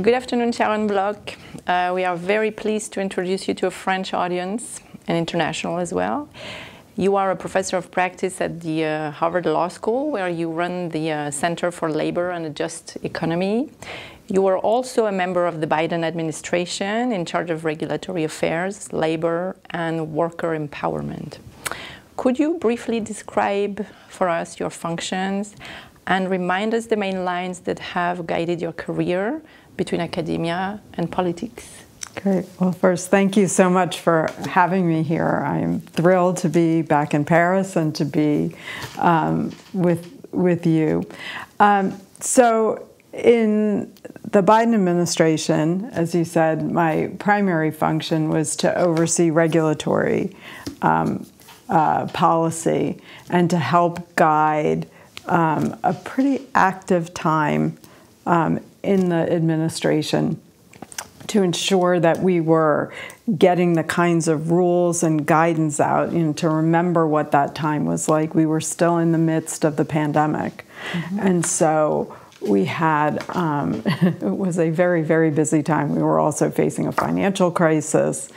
Good afternoon, Sharon Block. We are very pleased to introduce you to a French audience and international as well. You are a professor of practice at the Harvard Law School, where you run the Center for Labor and a Just Economy. You are also a member of the Biden administration in charge of regulatory affairs, labor, and worker empowerment. Could you briefly describe for us your functions and remind us the main lines that have guided your career between academia and politics? Great. Well, first, thank you so much for having me here. I'm thrilled to be back in Paris and to be with you. So in the Biden administration, as you said, my primary function was to oversee regulatory policy and to help guide a pretty active time in the administration to ensure that we were getting the kinds of rules and guidance out, to remember what that time was like. We were still in the midst of the pandemic. Mm-hmm. And so we had, it was a very, very busy time. We were also facing a financial crisis.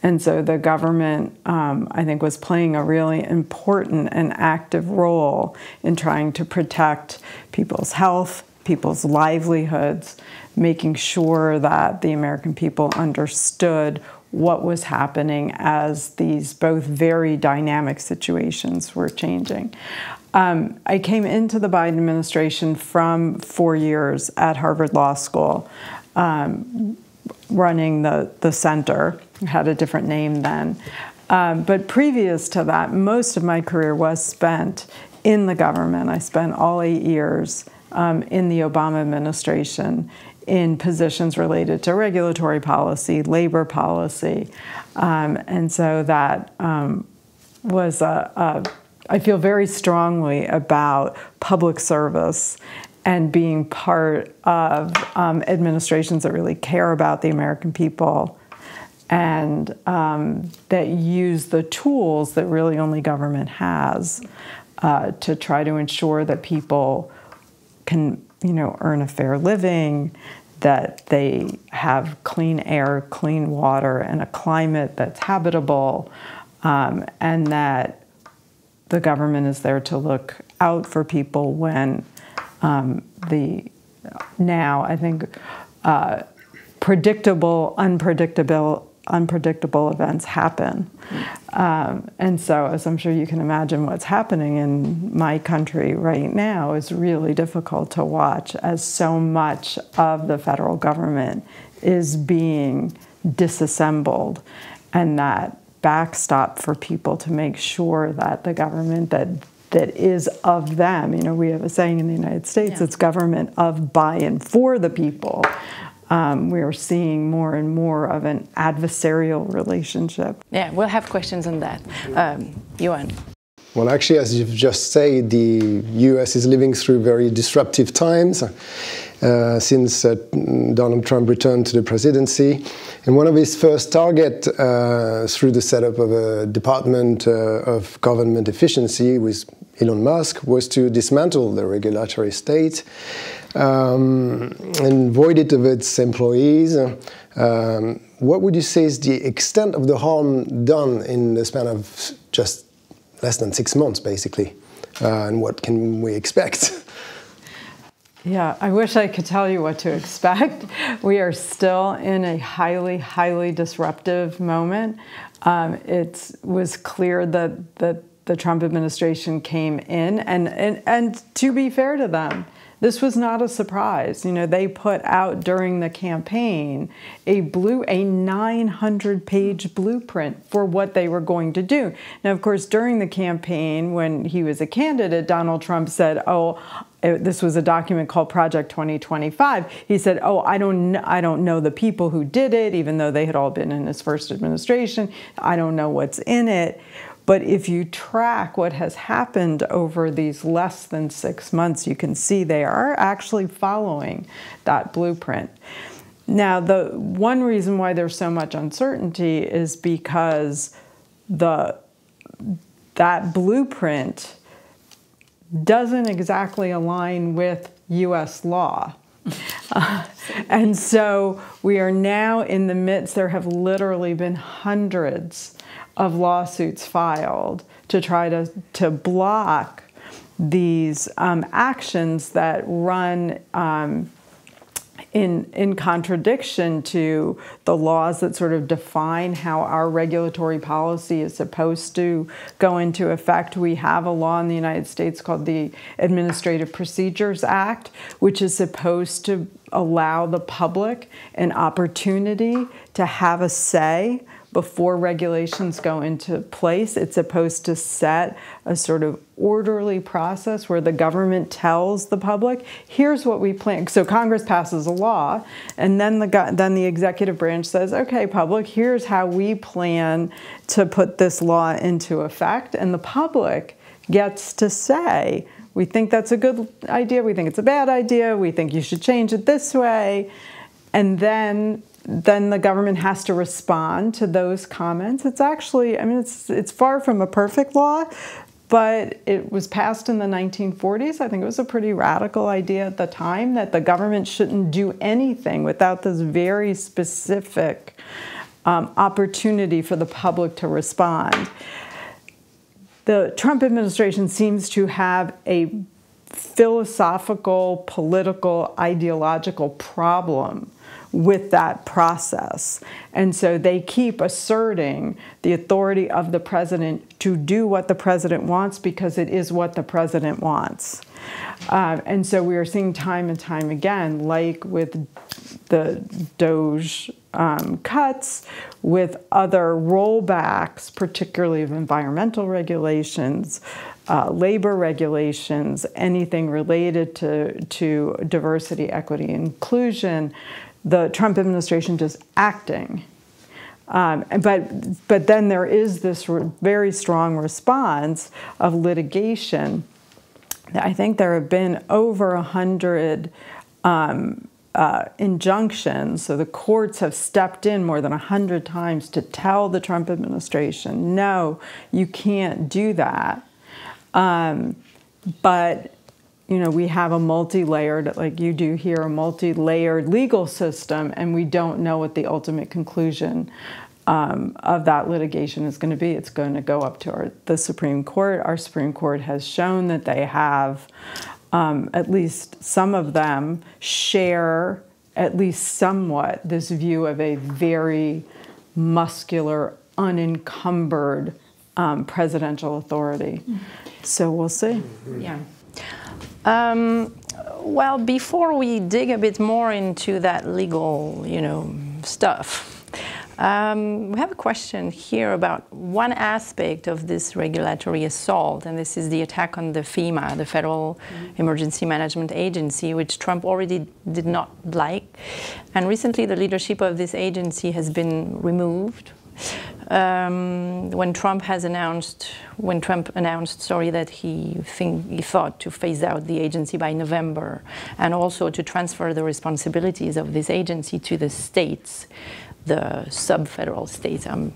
And so the government, I think, was playing a really important and active role in trying to protect people's health, people's livelihoods, making sure that the American people understood what was happening as these both very dynamic situations were changing. I came into the Biden administration from 4 years at Harvard Law School, running the center. It had a different name then. But previous to that, most of my career was spent in the government. I spent all 8 years in the Obama administration in positions related to regulatory policy, labor policy. And so that was I feel very strongly about public service and being part of administrations that really care about the American people and that use the tools that really only government has to try to ensure that people can, earn a fair living, that they have clean air, clean water, and a climate that's habitable, and that the government is there to look out for people when predictable, unpredictable events happen. And so, as I'm sure you can imagine, what's happening in my country right now is really difficult to watch, as so much of the federal government is being disassembled, and that backstop for people to make sure that the government that is of them, we have a saying in the United States, it's government of, by, and for the people. We are seeing more and more of an adversarial relationship. Yeah, we'll have questions on that. Yohann. Well, actually, as you've just said, the US is living through very disruptive times since Donald Trump returned to the presidency. And one of his first targets through the setup of a Department of Government Efficiency with Elon Musk was to dismantle the regulatory state and void it of its employees. What would you say is the extent of the harm done in the span of just less than 6 months, basically? And what can we expect? Yeah, I wish I could tell you what to expect. We are still in a highly, highly disruptive moment. It was clear that the Trump administration came in, and to be fair to them, this was not a surprise. They put out during the campaign a 900-page blueprint for what they were going to do. Now, of course, during the campaign, when he was a candidate, Donald Trump said, this was a document called Project 2025. He said, I don't know the people who did it, even though they had all been in his first administration. I don't know what's in it. But if you track what has happened over these less than 6 months, you can see they are actually following that blueprint. Now, the one reason why there's so much uncertainty is because that blueprint doesn't exactly align with U.S. law. And so we are now in the midst, there have literally been hundreds of lawsuits filed to try to block these actions that run in contradiction to the laws that sort of define how our regulatory policy is supposed to go into effect. We have a law in the United States called the Administrative Procedures Act, which is supposed to allow the public an opportunity to have a say before regulations go into place. It's supposed to set a sort of orderly process where the government tells the public, here's what we plan. So Congress passes a law, and then the executive branch says, okay, public, here's how we plan to put this law into effect. And the public gets to say, we think that's a good idea, we think it's a bad idea, we think you should change it this way. And then the government has to respond to those comments. It's actually, I mean, it's far from a perfect law, but it was passed in the 1940s. I think it was a pretty radical idea at the time that the government shouldn't do anything without this very specific opportunity for the public to respond. The Trump administration seems to have a philosophical, political, ideological problem with that process. And so they keep asserting the authority of the president to do what the president wants because it is what the president wants. And so we are seeing time and time again, like with the DOJ cuts, with other rollbacks, particularly of environmental regulations, labor regulations, anything related to diversity, equity, inclusion, the Trump administration just acting. But then there is this very strong response of litigation. I think there have been over 100 injunctions. So the courts have stepped in more than 100 times to tell the Trump administration, no, you can't do that. But you know, we have a multi-layered, like you do here, a multi-layered legal system, and we don't know what the ultimate conclusion of that litigation is going to be. It's going to go up to the Supreme Court. Our Supreme Court has shown that they have, at least some of them, share at least somewhat this view of a very muscular, unencumbered presidential authority. So we'll see. Yeah. Well, before we dig a bit more into that legal, stuff, we have a question here about one aspect of this regulatory assault, and this is the attack on the FEMA, the Federal Emergency Management Agency, which Trump already did not like. And recently the leadership of this agency has been removed. When Trump announced that he thought to phase out the agency by November, and also to transfer the responsibilities of this agency to the states, the sub-federal states. I'm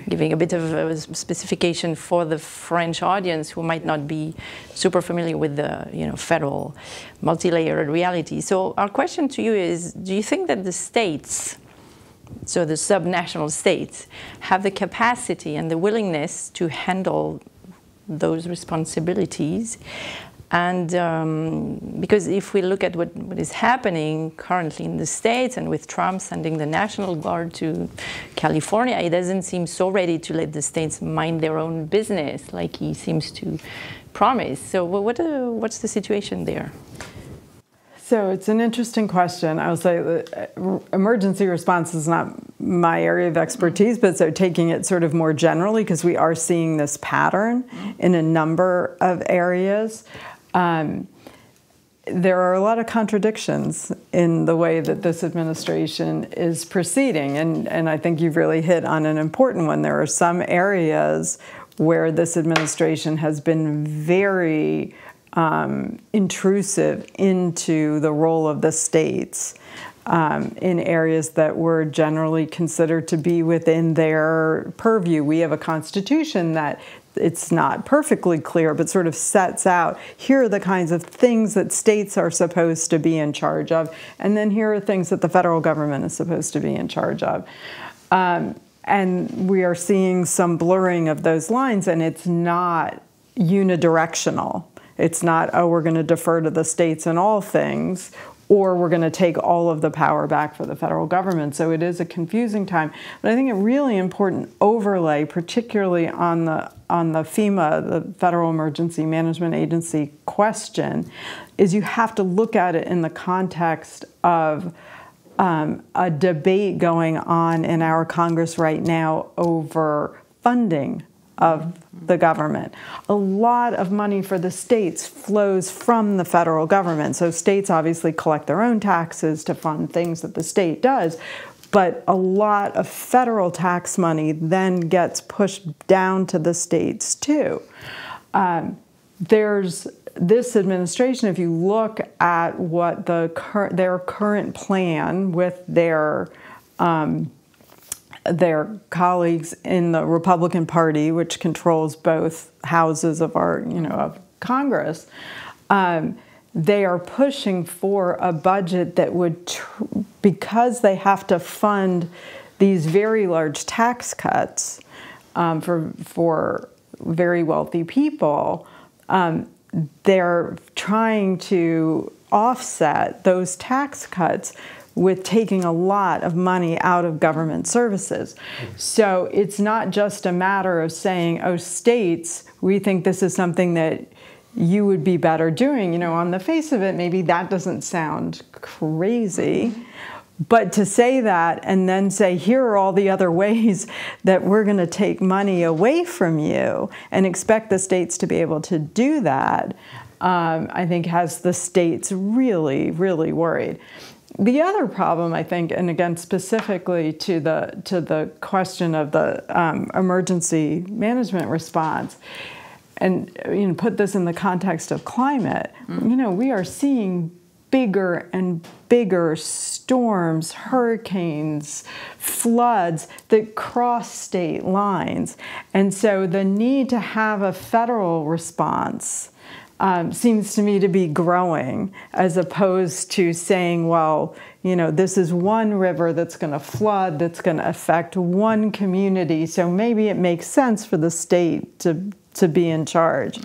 giving a bit of a specification for the French audience who might not be super familiar with the federal multi-layered reality. So our question to you is, do you think that the states, so the sub-national states, have the capacity and the willingness to handle those responsibilities? And because if we look at what is happening currently in the States, and with Trump sending the National Guard to California, he doesn't seem so ready to let the states mind their own business like he seems to promise. So what's the situation there? So it's an interesting question. I will say that emergency response is not my area of expertise, but so taking it sort of more generally, because we are seeing this pattern in a number of areas. There are a lot of contradictions in the way that this administration is proceeding, and I think you've really hit on an important one. There are some areas where this administration has been very intrusive into the role of the states, in areas that were generally considered to be within their purview. We have a constitution that it's not perfectly clear, but sort of sets out, here are the kinds of things that states are supposed to be in charge of, and then here are things that the federal government is supposed to be in charge of. And we are seeing some blurring of those lines, and it's not unidirectional. It's not, oh, we're going to defer to the states in all things, or we're going to take all of the power back for the federal government. So it is a confusing time. But I think a really important overlay, particularly on the FEMA, the Federal Emergency Management Agency question, is you have to look at it in the context of a debate going on in our Congress right now over funding of the government. A lot of money for the states flows from the federal government. So states obviously collect their own taxes to fund things that the state does, but a lot of federal tax money then gets pushed down to the states too. There's this administration, if you look at what their current plan with their colleagues in the Republican Party, which controls both houses of our, of Congress, they are pushing for a budget that would, because they have to fund these very large tax cuts for very wealthy people, they're trying to offset those tax cuts with taking a lot of money out of government services. So it's not just a matter of saying, oh, states, we think this is something that you would be better doing. On the face of it, maybe that doesn't sound crazy. But to say that and then say, here are all the other ways that we're going to take money away from you and expect the states to be able to do that, I think has the states really, really worried. The other problem, I think, and again specifically to the question of the emergency management response, and put this in the context of climate, we are seeing bigger and bigger storms, hurricanes, floods that cross state lines. And so the need to have a federal response seems to me to be growing, as opposed to saying, well, this is one river that's going to flood, that's going to affect one community, so maybe it makes sense for the state to be in charge.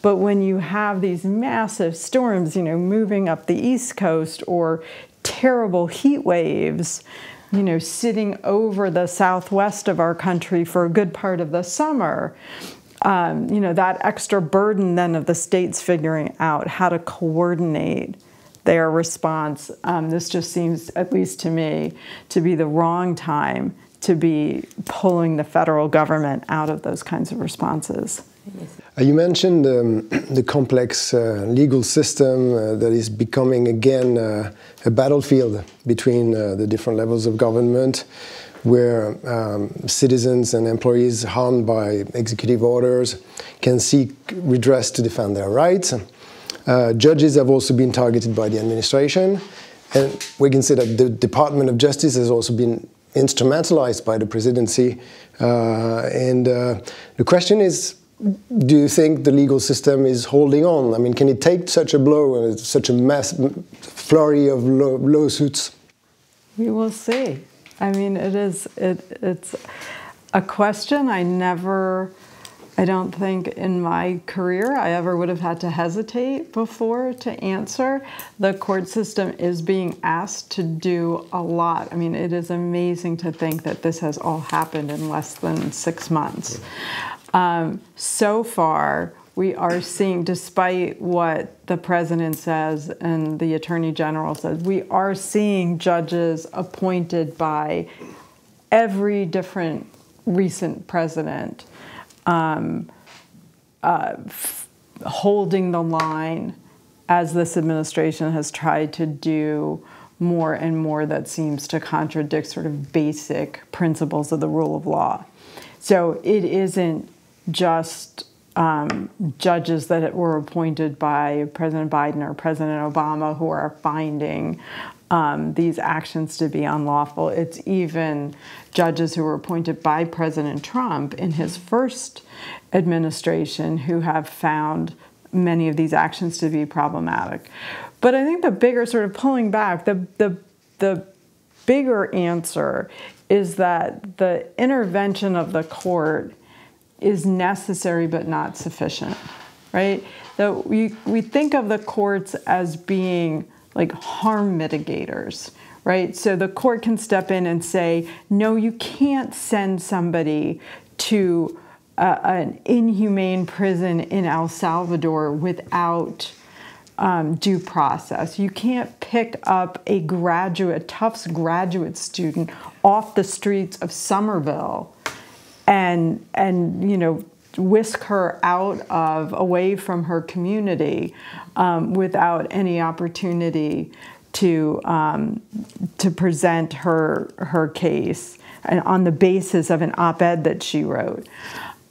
But when you have these massive storms, moving up the East Coast, or terrible heat waves, sitting over the southwest of our country for a good part of the summer, that extra burden then of the states figuring out how to coordinate their response, this just seems, at least to me, to be the wrong time to be pulling the federal government out of those kinds of responses. You mentioned the complex legal system that is becoming again a battlefield between the different levels of government, where citizens and employees harmed by executive orders can seek redress to defend their rights. Judges have also been targeted by the administration, and we can say that the Department of Justice has also been instrumentalized by the presidency. The question is, do you think the legal system is holding on? I mean, can it take such a blow, such a mass flurry of lawsuits? We will see. I mean, it's a question I don't think in my career I ever would have had to hesitate before to answer. The court system is being asked to do a lot. I mean, it is amazing to think that this has all happened in less than 6 months. So far, we are seeing, despite what the president says and the attorney general says, we are seeing judges appointed by every different recent president holding the line as this administration has tried to do more and more that seems to contradict sort of basic principles of the rule of law. So it isn't just judges that were appointed by President Biden or President Obama who are finding these actions to be unlawful. It's even judges who were appointed by President Trump in his first administration who have found many of these actions to be problematic. But I think the bigger, sort of pulling back, the bigger answer is that the intervention of the court is necessary but not sufficient, right? That we think of the courts as being like harm mitigators, right? So the court can step in and say, no, you can't send somebody to an inhumane prison in El Salvador without due process. You can't pick up a Tufts graduate student off the streets of Somerville and whisk her away from her community without any opportunity to present her case and on the basis of an op-ed that she wrote.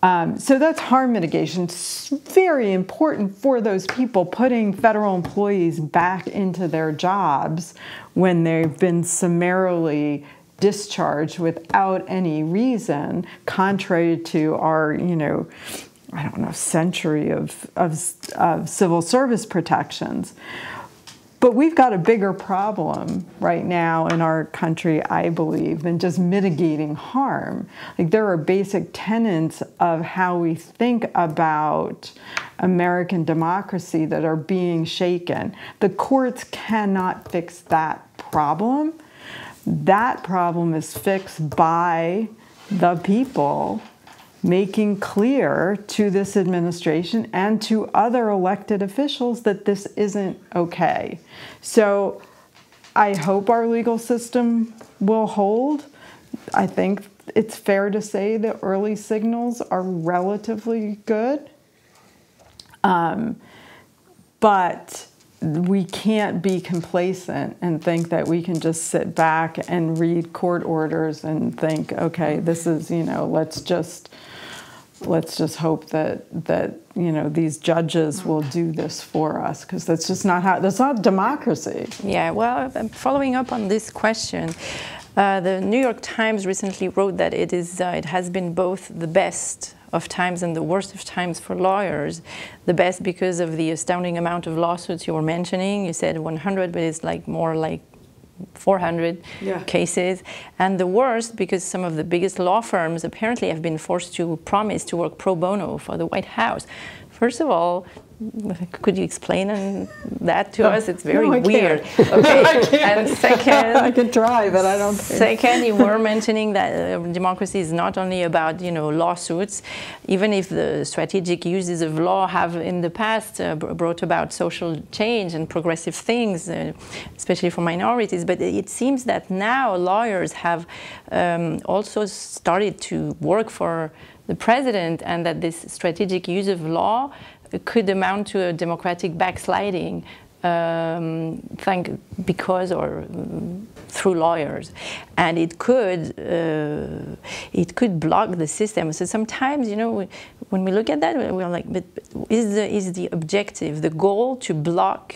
So that's harm mitigation. It's very important for those people, putting federal employees back into their jobs when they've been summarily discharged without any reason, contrary to our, century of civil service protections. But we've got a bigger problem right now in our country, I believe, than just mitigating harm. Like, there are basic tenets of how we think about American democracy that are being shaken. The courts cannot fix that problem. That problem is fixed by the people making clear to this administration and to other elected officials that this isn't okay. So I hope our legal system will hold. I think it's fair to say that early signals are relatively good. But we can't be complacent and think that we can just sit back and read court orders and think, okay, this is, let's just hope that these judges will do this for us, because that's just not that's not democracy. Yeah, well, following up on this question, the New York Times recently wrote that it has been both the best of times and the worst of times for lawyers. The best because of the astounding amount of lawsuits you were mentioning. You said 100, but it's more like 400 cases. And the worst because some of the biggest law firms apparently have been forced to promise to work pro bono for the White House. First of all, could you explain that to us? It's very weird. Okay. And second, I can try, but I don't think. Second, you were mentioning that democracy is not only about lawsuits, even if the strategic uses of law have in the past brought about social change and progressive things, especially for minorities. But it seems that now lawyers have also started to work for the president, and that this strategic use of law could amount to a democratic backsliding through lawyers, and it could block the system. So sometimes, when we look at that, we're like, but is the objective, the goal, to block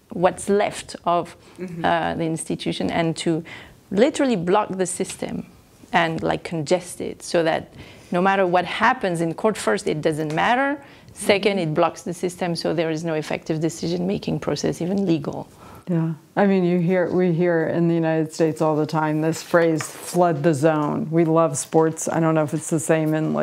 what's left of the institution and to literally block the system and congest it, so that no matter what happens in court, first, it doesn't matter. Second, it blocks the system, so there is no effective decision-making process, even legal. Yeah, I mean, we hear in the United States all the time this phrase, flood the zone. We love sports. I don't know if it's the same in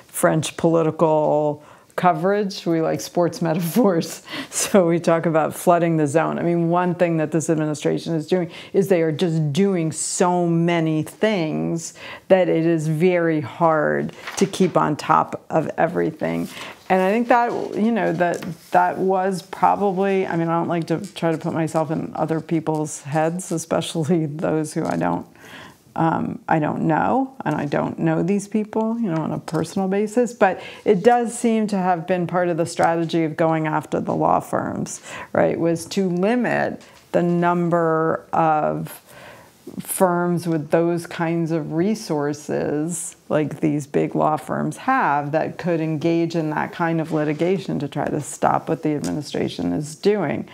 French political coverage. We like sports metaphors, so we talk about flooding the zone. I mean, one thing that this administration is doing is they are just doing so many things that it is very hard to keep on top of everything. And I think that, that was probably, I mean, I don't like to try to put myself in other people's heads, especially those who I don't know, and I don't know these people, on a personal basis. But it does seem to have been part of the strategy of going after the law firms, right, was to limit the number of firms with those kinds of resources, like these big law firms have, that could engage in that kind of litigation to try to stop what the administration is doing.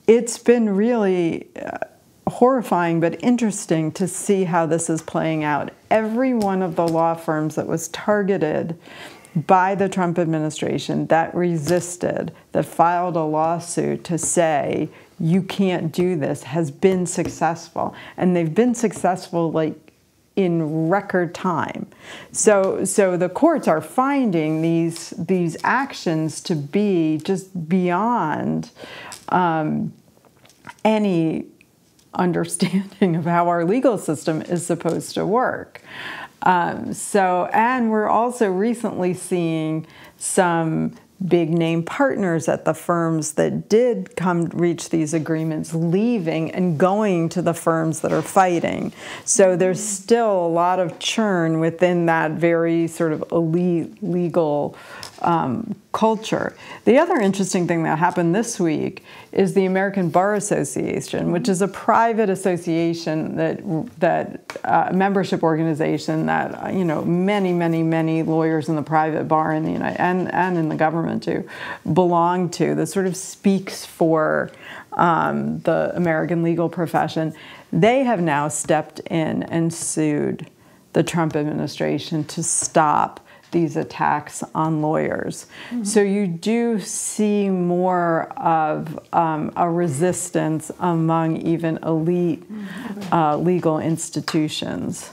It's been really horrifying but interesting to see how this is playing out. Every one of the law firms that was targeted by the Trump administration, that resisted, that filed a lawsuit to say, you can't do this, has been successful. And they've been successful like in record time. So the courts are finding these actions to be just beyond any understanding of how our legal system is supposed to work. And we're also recently seeing some big name partners at the firms that did reach these agreements leaving and going to the firms that are fighting. So there's still a lot of churn within that very sort of elite legal culture. The other interesting thing that happened this week is the American Bar Association, which is a private association that membership organization that many lawyers in the private bar in the United and in the government too belong to. That sort of speaks for the American legal profession. They have now stepped in and sued the Trump administration to stop these attacks on lawyers. Mm-hmm. So you do see more of a resistance among even elite legal institutions.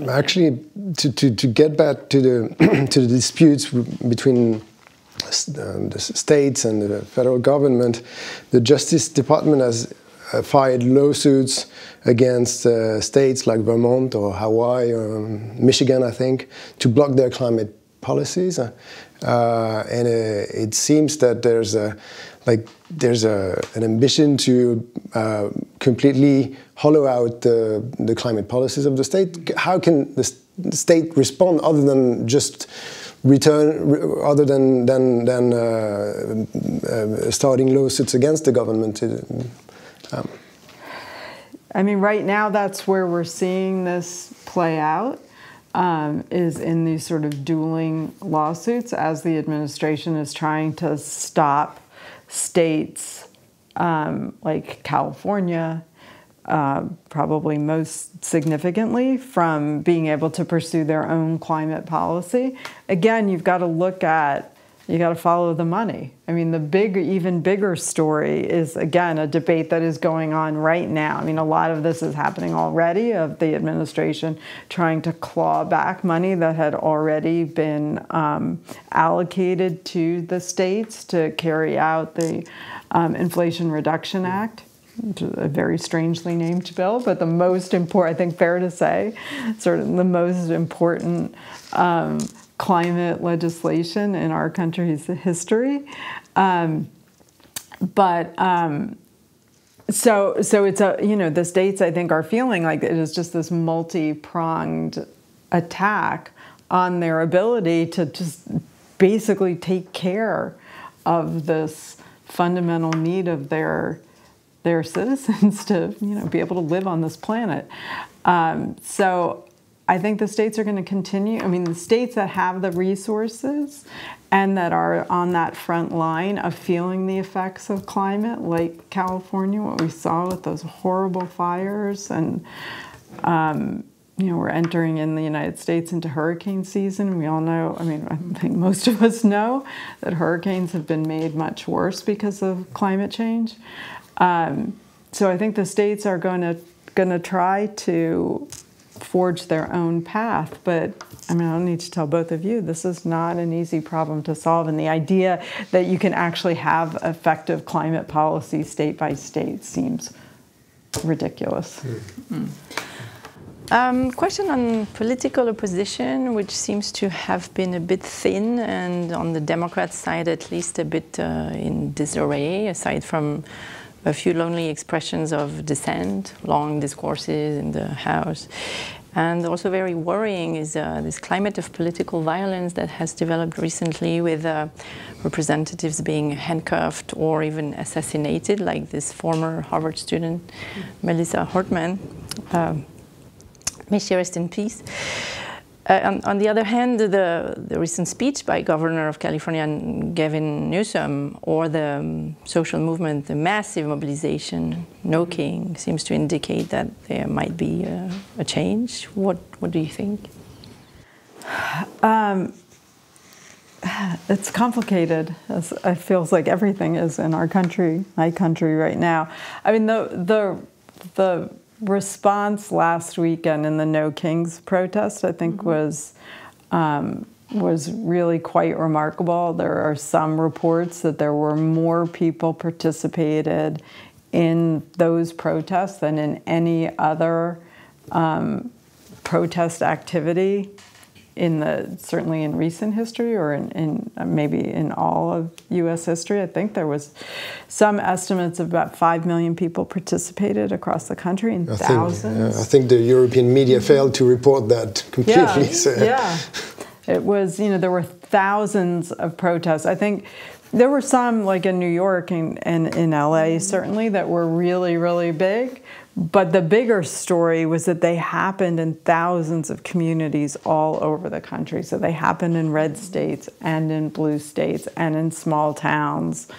Actually, to get back to the to the disputes between the states and the federal government, the Justice Department has filed lawsuits against states like Vermont or Hawaii or Michigan, I think, to block their climate policies. And it seems that there's an ambition to completely hollow out the climate policies of the state. How can the state respond other than just other than starting lawsuits against the government? I mean, right now that's where we're seeing this play out, is in these sort of dueling lawsuits as the administration is trying to stop states like California, probably most significantly, from being able to pursue their own climate policy. Again, you got to follow the money. I mean, even bigger story is, again, a debate that is going on right now. I mean, a lot of this is happening already, of the administration trying to claw back money that had already been allocated to the states to carry out the Inflation Reduction Act, which is a very strangely named bill, but the most important, I think fair to say, sort of the most important climate legislation in our country's history. So it's the states, I think, are feeling like it is just this multi-pronged attack on their ability to just basically take care of this fundamental need of their citizens to be able to live on this planet. So I think the states are going to continue. I mean, the states that have the resources and that are on that front line of feeling the effects of climate, like California, what we saw with those horrible fires, and we're entering in the United States into hurricane season. We all know, I mean, I think most of us know that hurricanes have been made much worse because of climate change. So I think the states are going to try to forge their own path. But I mean, I don't need to tell both of you, this is not an easy problem to solve. And the idea that you can actually have effective climate policy state by state seems ridiculous. Question on political opposition, which seems to have been a bit thin, and on the Democrat side at least a bit in disarray, aside from a few lonely expressions of dissent, long discourses in the House. And also very worrying is this climate of political violence that has developed recently with representatives being handcuffed or even assassinated, like this former Harvard student, Melissa Hartman. May she rest in peace. On the other hand, the recent speech by Governor of California, Gavin Newsom, or the social movement, the massive mobilization, No King, seems to indicate that there might be a change. What do you think? It's complicated. It feels like everything is in our country, my country right now. I mean, the response last weekend in the No Kings protest, I think, was really quite remarkable. There are some reports that there were more people participated in those protests than in any other protest activity certainly in recent history, or in maybe in all of U.S. history. I think there was some estimates of about 5 million people participated across the country, and thousands. I think the European media failed to report that completely. Yeah. It was, there were thousands of protests. I think there were some, like in New York and in L.A., certainly, that were really, really big. But the bigger story was that they happened in thousands of communities all over the country. So they happened in red states and in blue states and in small towns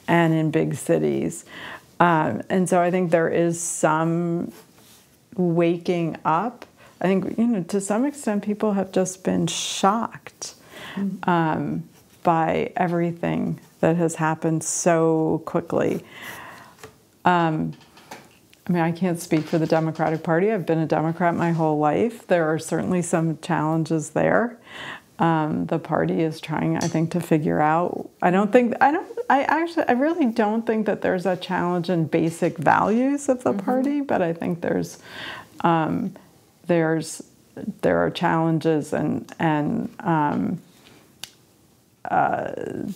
and in big cities. And so I think there is some waking up. I think, to some extent, people have just been shocked by everything that has happened so quickly. I can't speak for the Democratic Party. I've been a Democrat my whole life. There are certainly some challenges there. The party is trying, I think, to figure out. I really don't think that there's a challenge in basic values of the party, but I think there are challenges, and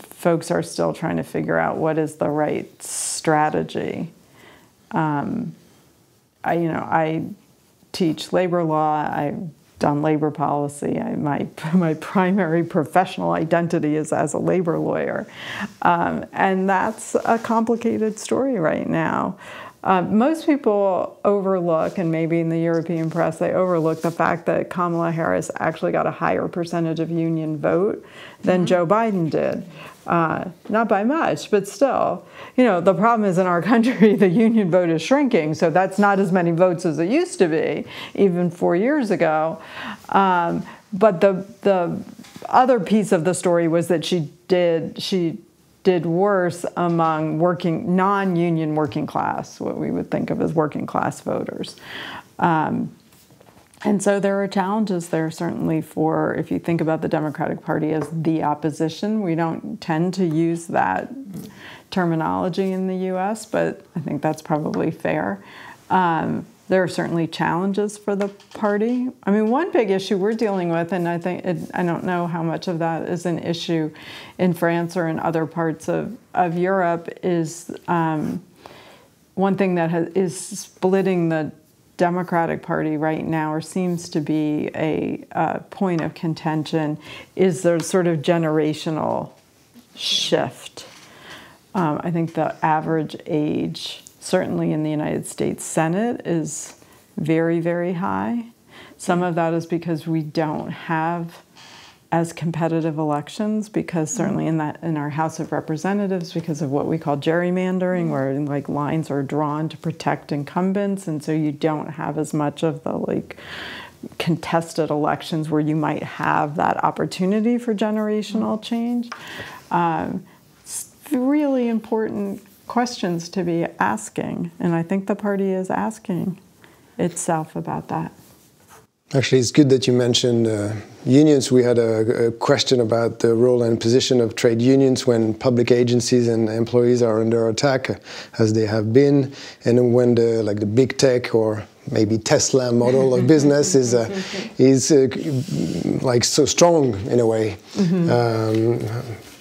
folks are still trying to figure out what is the right strategy. I teach labor law. I've done labor policy. My primary professional identity is as a labor lawyer. And that's a complicated story right now. Most people overlook, and maybe in the European press, they overlook the fact that Kamala Harris actually got a higher percentage of union vote than Joe Biden did. Not by much, but still. The problem is in our country, the union vote is shrinking, so that's not as many votes as it used to be, even 4 years ago. But the other piece of the story was that she did worse among non-union working class, what we would think of as working class voters. And so there are challenges there, certainly, if you think about the Democratic Party as the opposition. We don't tend to use that terminology in the U.S., but I think that's probably fair. There are certainly challenges for the party. One big issue we're dealing with, and I don't know how much of that is an issue in France or in other parts of Europe, is one thing that is splitting the Democratic Party right now, or seems to be a point of contention, is the sort of generational shift. I think the average age, certainly in the United States Senate, is very, very high. Some of that is because we don't have as competitive elections, because certainly in our House of Representatives, because of what we call gerrymandering, where lines are drawn to protect incumbents, and so you don't have as much of the contested elections where you might have that opportunity for generational change. It's really important questions to be asking, and I think the party is asking itself about that. Actually, it's good that you mentioned unions. We had a question about the role and position of trade unions when public agencies and employees are under attack, as they have been, and when the big tech or maybe Tesla model of business is so strong in a way.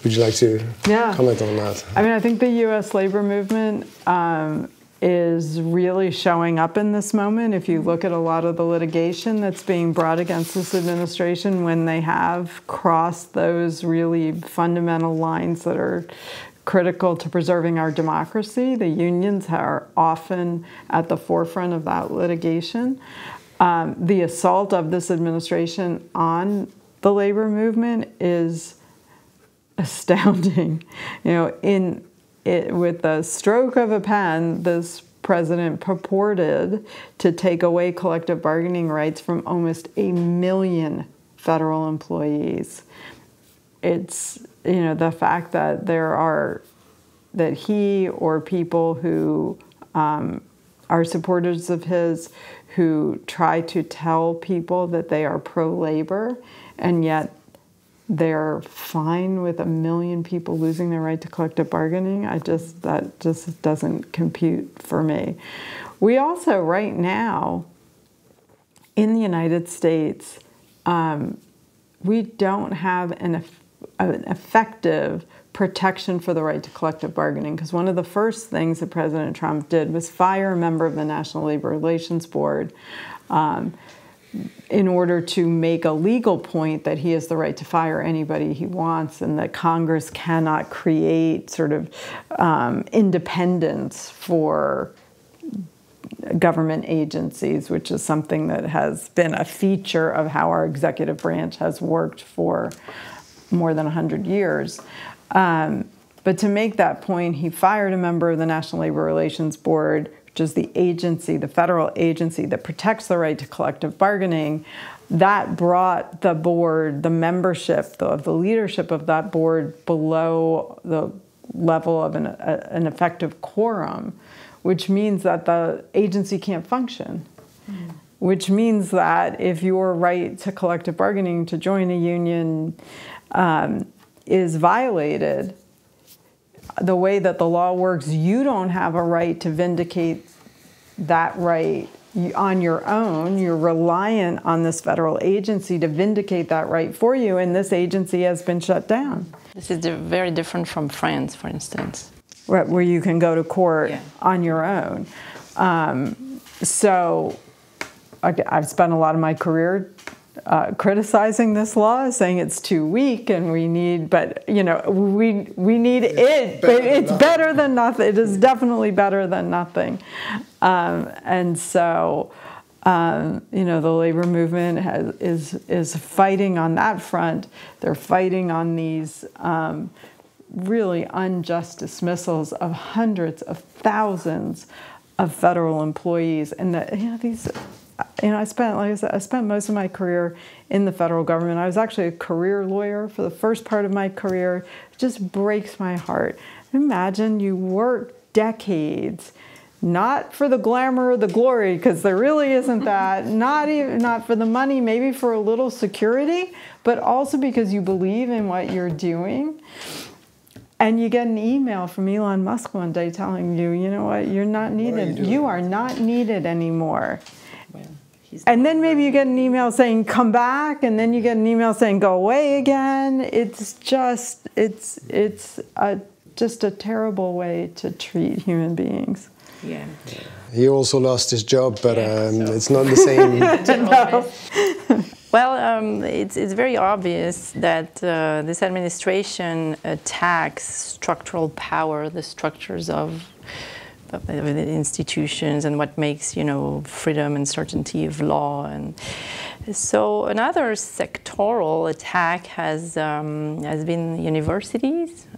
Would you like to comment on that? I think the U.S. labor movement is really showing up in this moment. If you look at a lot of the litigation that's being brought against this administration, when they have crossed those really fundamental lines that are critical to preserving our democracy, the unions are often at the forefront of that litigation. The assault of this administration on the labor movement is astounding. With the stroke of a pen, this president purported to take away collective bargaining rights from almost 1 million federal employees. It's, the fact that that he or people who are supporters of his who try to tell people that they are pro-labor, and yet they're fine with 1 million people losing their right to collective bargaining. That just doesn't compute for me. We also, right now, in the United States, we don't have an effective protection for the right to collective bargaining, because one of the first things that President Trump did was fire a member of the National Labor Relations Board in order to make a legal point that he has the right to fire anybody he wants, and that Congress cannot create sort of independence for government agencies, which is something that has been a feature of how our executive branch has worked for more than 100 years. But to make that point, he fired a member of the National Labor Relations Board, which is the agency, the federal agency that protects the right to collective bargaining. That brought the board, the membership, the leadership of that board below the level of an effective quorum, which means that the agency can't function. Which means that if your right to collective bargaining, to join a union, is violated, the way that the law works, you don't have a right to vindicate that right on your own. You're reliant on this federal agency to vindicate that right for you, and this agency has been shut down. This is very different from France, for instance. Right, where you can go to court on your own. So I've spent a lot of my career criticizing this law, saying it's too weak and we need, but we need it, but it's better than nothing. It is definitely better than nothing. And so, the labor movement is fighting on that front. They're fighting on these really unjust dismissals of hundreds of thousands of federal employees, and I spent most of my career in the federal government. I was actually a career lawyer for the first part of my career. It just breaks my heart. Imagine you work decades, not for the glamour or the glory, because there really isn't that, not for the money, maybe for a little security, but also because you believe in what you're doing. And you get an email from Elon Musk one day telling you, you know what, you're not needed. You are not needed anymore. Well, and then maybe you get an email saying, come back, and then you get an email saying, go away again. It's just, just a terrible way to treat human beings. Yeah. He also lost his job, but it's not the same. No. Well, it's very obvious that this administration attacks structural power, the structures of the institutions, and what makes freedom and certainty of law. And so another sectoral attack has been universities.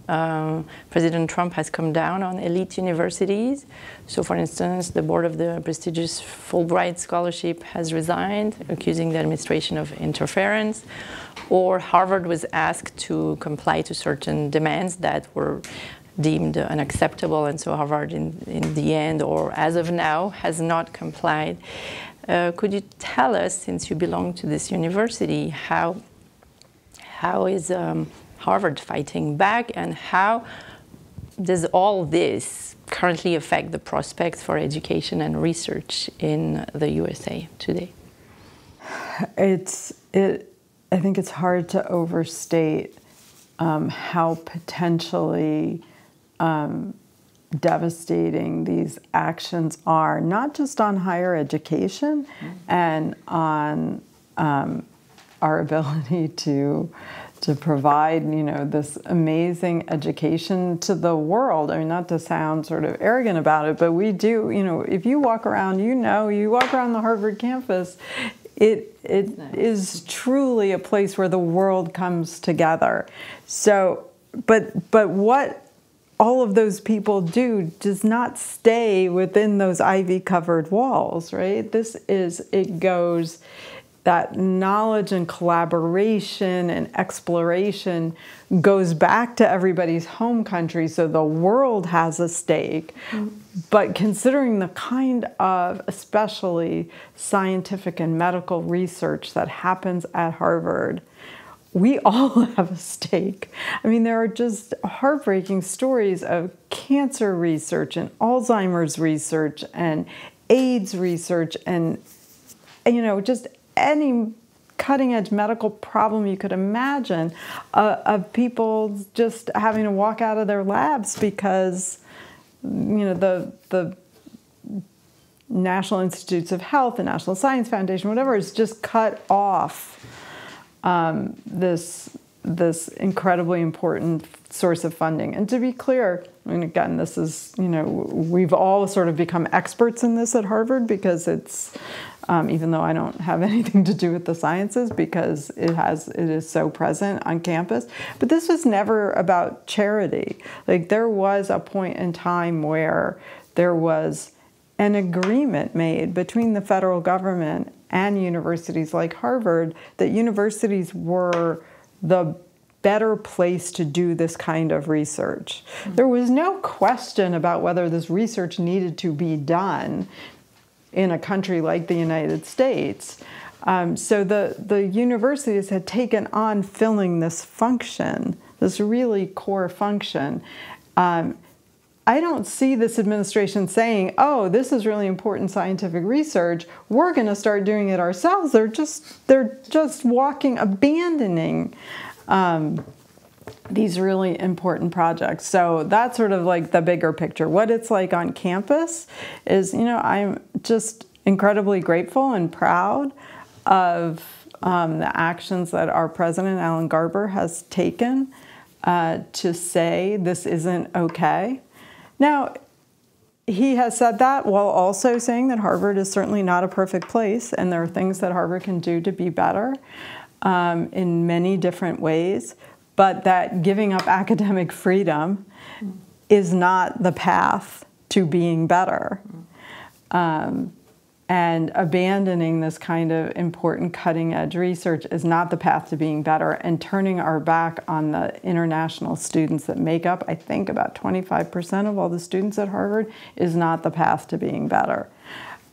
President Trump has come down on elite universities. So, for instance, the board of the prestigious Fulbright Scholarship has resigned, accusing the administration of interference. Or Harvard was asked to comply to certain demands that were deemed unacceptable, and so Harvard in the end, or as of now, has not complied. Could you tell us, since you belong to this university, how is Harvard fighting back, and how does all this currently affect the prospects for education and research in the USA today? I think it's hard to overstate how potentially devastating these actions are, not just on higher education and on our ability to provide, this amazing education to the world. I mean, not to sound sort of arrogant about it, but we do, if you walk around, you walk around the Harvard campus, it is truly a place where the world comes together. So, but what all of those people do does not stay within those ivy-covered walls, right? It goes, that knowledge and collaboration and exploration goes back to everybody's home country, so the world has a stake. But considering the kind of especially scientific and medical research that happens at Harvard, we all have a stake. I mean, there are just heartbreaking stories of cancer research and Alzheimer's research and AIDS research and, just any cutting-edge medical problem you could imagine, of people just having to walk out of their labs because, the National Institutes of Health, the National Science Foundation, whatever, has just cut off this incredibly important source of funding. And to be clear, I mean, again, this is, we've all sort of become experts in this at Harvard because it's, even though I don't have anything to do with the sciences, because it is so present on campus. But this was never about charity. Like, there was a point in time where there was an agreement made between the federal government and universities like Harvard that universities were the better place to do this kind of research. There was no question about whether this research needed to be done in a country like the United States. So the universities had taken on filling this function, this really core function. I don't see this administration saying, oh, this is really important scientific research, we're going to start doing it ourselves. They're just abandoning these really important projects. So that's sort of like the bigger picture. What it's like on campus is, I'm just incredibly grateful and proud of the actions that our president, Alan Garber, has taken to say this isn't okay. Now, he has said that while also saying that Harvard is certainly not a perfect place, and there are things that Harvard can do to be better in many different ways, but that giving up academic freedom is not the path to being better. And abandoning this kind of important cutting-edge research is not the path to being better, and turning our back on the international students that make up, I think, about 25% of all the students at Harvard is not the path to being better.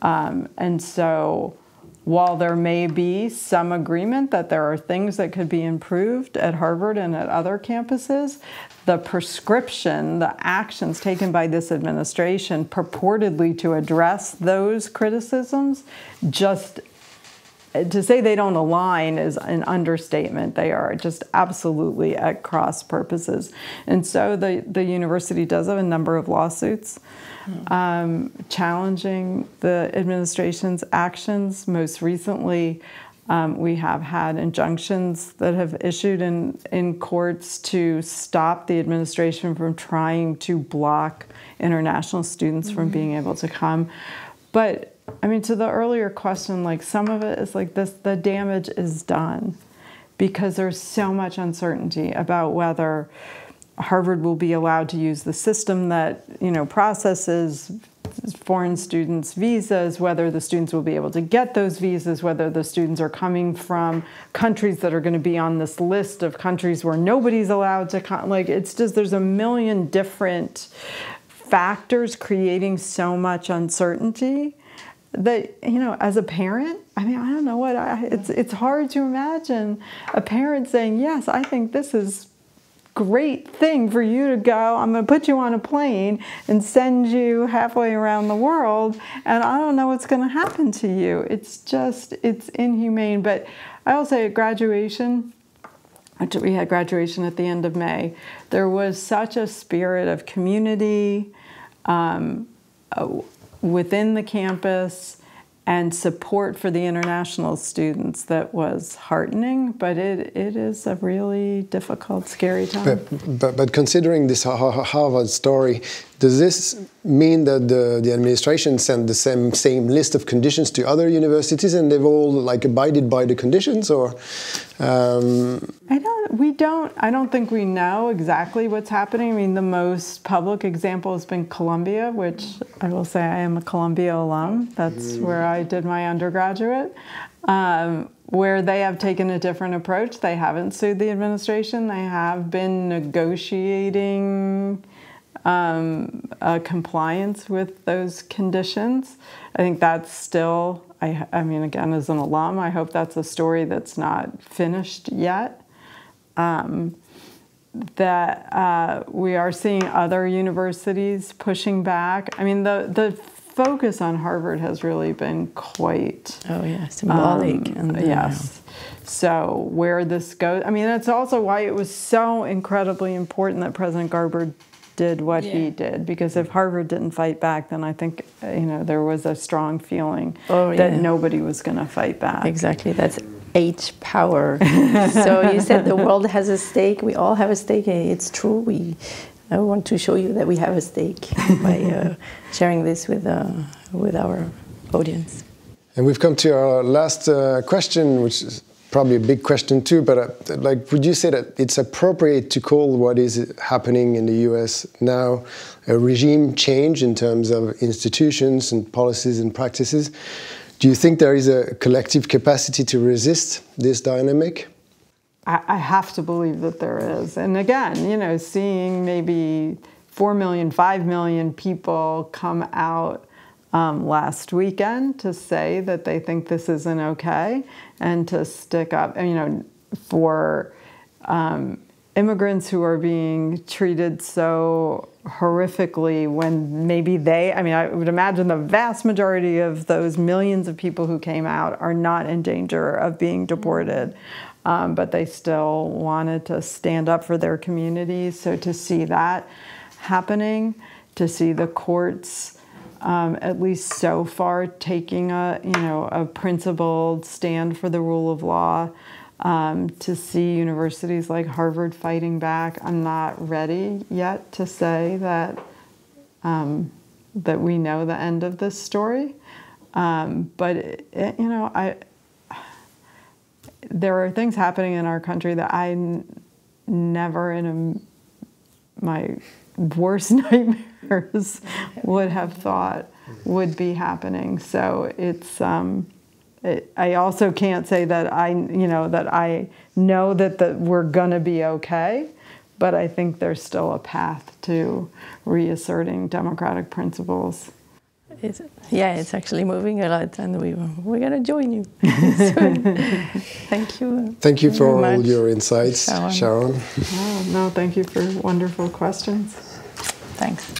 And so while there may be some agreement that there are things that could be improved at Harvard and at other campuses, the prescription, the actions taken by this administration purportedly to address those criticisms, just to say they don't align is an understatement. They are just absolutely at cross purposes. And so the university does have a number of lawsuits challenging the administration's actions. Most recently, we have had injunctions that have issued in courts to stop the administration from trying to block international students from being able to come. But I mean, to the earlier question, like, some of it is like this, the damage is done because there's so much uncertainty about whether Harvard will be allowed to use the system that, processes foreign students' visas, whether the students will be able to get those visas, whether the students are coming from countries that are going to be on this list of countries where nobody's allowed to come. Like, it's just, there's a million different factors creating so much uncertainty that, as a parent, I mean, I don't know what, it's hard to imagine a parent saying, yes, I think this is great thing for you to go. I'm going to put you on a plane and send you halfway around the world, and I don't know what's going to happen to you. It's inhumane. But I will say at graduation, we had graduation at the end of May, there was such a spirit of community, within the campus and support for the international students that was heartening, but it is a really difficult, scary time. But considering this Harvard story, does this mean that the administration sent the same list of conditions to other universities and they've all like abided by the conditions, or? I don't think we know exactly what's happening. I mean, the most public example has been Columbia, which I will say I am a Columbia alum. That's where I did my undergraduate, where they have taken a different approach. They haven't sued the administration. They have been negotiating compliance with those conditions. I think that's still, I mean, again, as an alum, I hope that's a story that's not finished yet. That we are seeing other universities pushing back. I mean, the focus on Harvard has really been quite... Oh, yeah, symbolic. Yes. So where this goes... I mean, that's also why it was so incredibly important that President Garber did what he did, because if Harvard didn't fight back, then I think, you know, there was a strong feeling that nobody was going to fight back. Exactly, that's H power. So you said the world has a stake, we all have a stake, it's true. I want to show you that we have a stake by sharing this with our audience. And we've come to our last question, which is probably a big question too, but like, would you say that it's appropriate to call what is happening in the US now a regime change in terms of institutions and policies and practices? Do you think there is a collective capacity to resist this dynamic? I have to believe that there is. And again, you know, seeing maybe 4 million, 5 million people come out last weekend to say that they think this isn't okay and to stick up, you know, for immigrants who are being treated so horrifically when maybe I mean, I would imagine the vast majority of those millions of people who came out are not in danger of being deported, but they still wanted to stand up for their communities. So to see that happening, to see the courts at least so far taking a principled stand for the rule of law, to see universities like Harvard fighting back. I'm not ready yet to say that that we know the end of this story, but you know, there are things happening in our country that I never in my worst nightmares would have thought would be happening. So it's I also can't say that I know that we're gonna be okay, but I think there's still a path to reasserting democratic principles. It's actually moving a lot, and we're gonna join you. Thank you. Thank you for all your insights, Sharon. Oh, no, thank you for wonderful questions. Thanks.